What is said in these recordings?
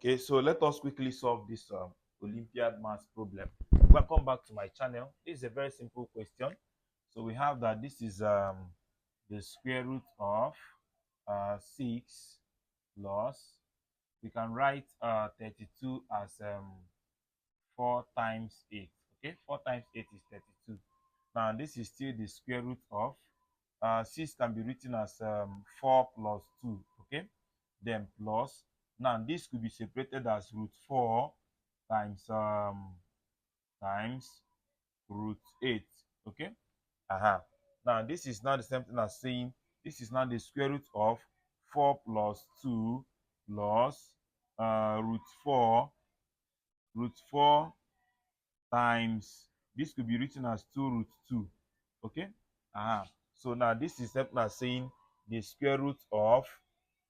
Okay, so let us quickly solve this Olympiad math problem. Welcome back to my channel. This is a very simple question. So we have that this is the square root of 6 plus, we can write 32 as 4 times 8. Okay, 4 times 8 is 32. Now this is still the square root of 6 can be written as 4 plus 2. Okay, then plus, now this could be separated as root 4 times root 8. Okay, now this is now the same thing as saying this is now the square root of 4 plus 2 plus root 4 times, this could be written as 2 root 2. Okay, so now this is something as saying the square root of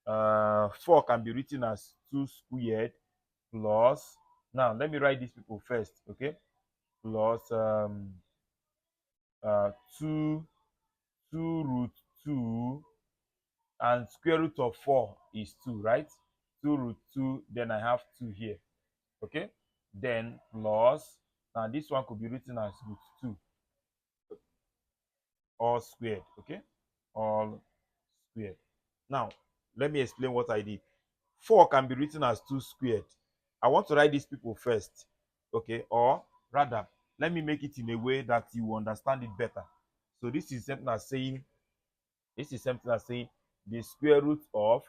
4 can be written as 2 squared plus, now let me write these people first. Okay, plus 2 root 2, and square root of 4 is 2, right? 2 root 2, then I have 2 here. Okay, then plus, now this one could be written as root 2 all squared. Okay, all squared. Now let me explain what I did. 4 can be written as 2 squared. I want to write these people first. Okay, or rather, let me make it in a way that you will understand it better. So this is something as saying the square root of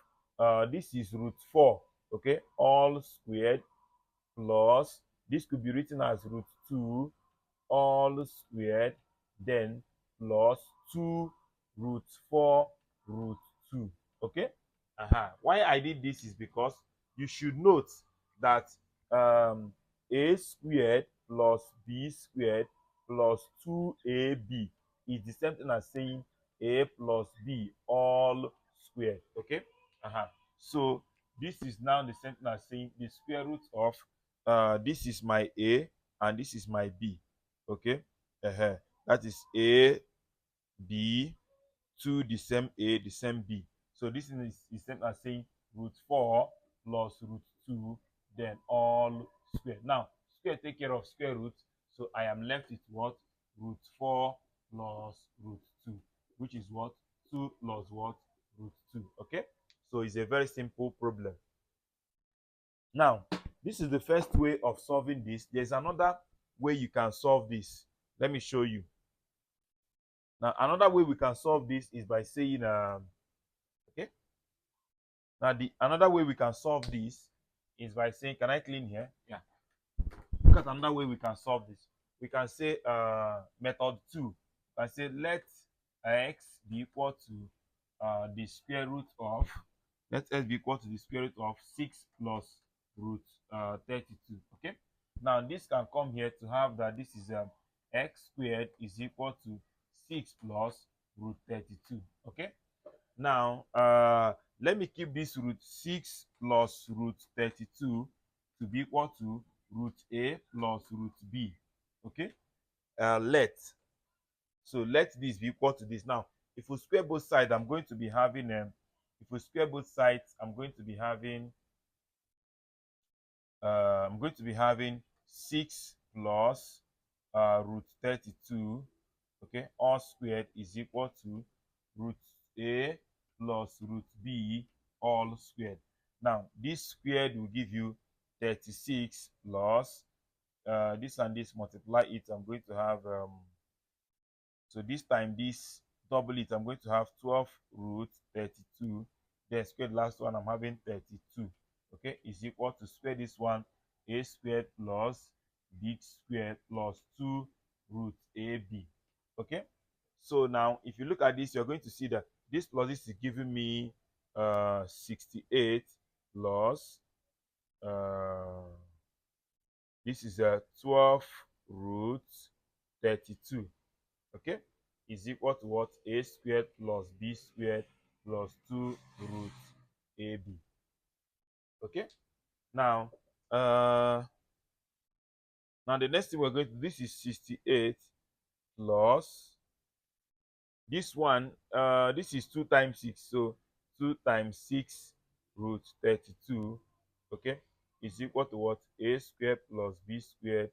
this is root 4. Okay, all squared plus, this could be written as root 2 all squared, then plus 2 root 4 root 2. Okay, why I did this is because you should note that a squared plus b squared plus 2ab is the same thing as saying a plus b all squared. Okay, so this is now the same thing as saying the square root of this is my a and this is my b. Okay, that is a b, 2 the same a the same b. So this is the same as saying root 4 plus root 2, then all square. Now square take care of square root, so I am left with what? Root 4 plus root 2, which is what? 2 plus what? Root 2. Okay, so it's a very simple problem. Now this is the first way of solving this. There's another way you can solve this. Let me show you. Now another way we can solve this is by saying okay, now the another way we can solve this is by saying, can I clean here? Yeah, look at another way we can solve this. We can say method 2. I say let x be equal to the square root of, let x be equal to the square root of 6 plus root 32. Okay, now this can come here to have that this is x squared is equal to 6 plus root 32. Okay, now let me keep this root 6 plus root 32 to be equal to root a plus root b. Okay, let this be equal to this. Now if we square both sides, I'm going to be having if we square both sides, I'm going to be having 6 plus root 32. Okay, all squared is equal to root a plus root b all squared. Now this squared will give you 36 plus this and this, multiply it, I'm going to have so this time this double it, I'm going to have 12 root 32, then square the last one, I'm having 32. Okay, is equal to square this one, a squared plus b squared plus 2 root ab. Okay, so now if you look at this, you're going to see that this plus this is giving me 68 plus this is a 12 root 32. Okay, is equal to what? A squared plus b squared plus 2 root ab. Okay, now now the next thing we're going to, this is 68 plus this one, this is 2 times 6, so 2 times 6 root 32. Okay, is equal to what? A squared plus B squared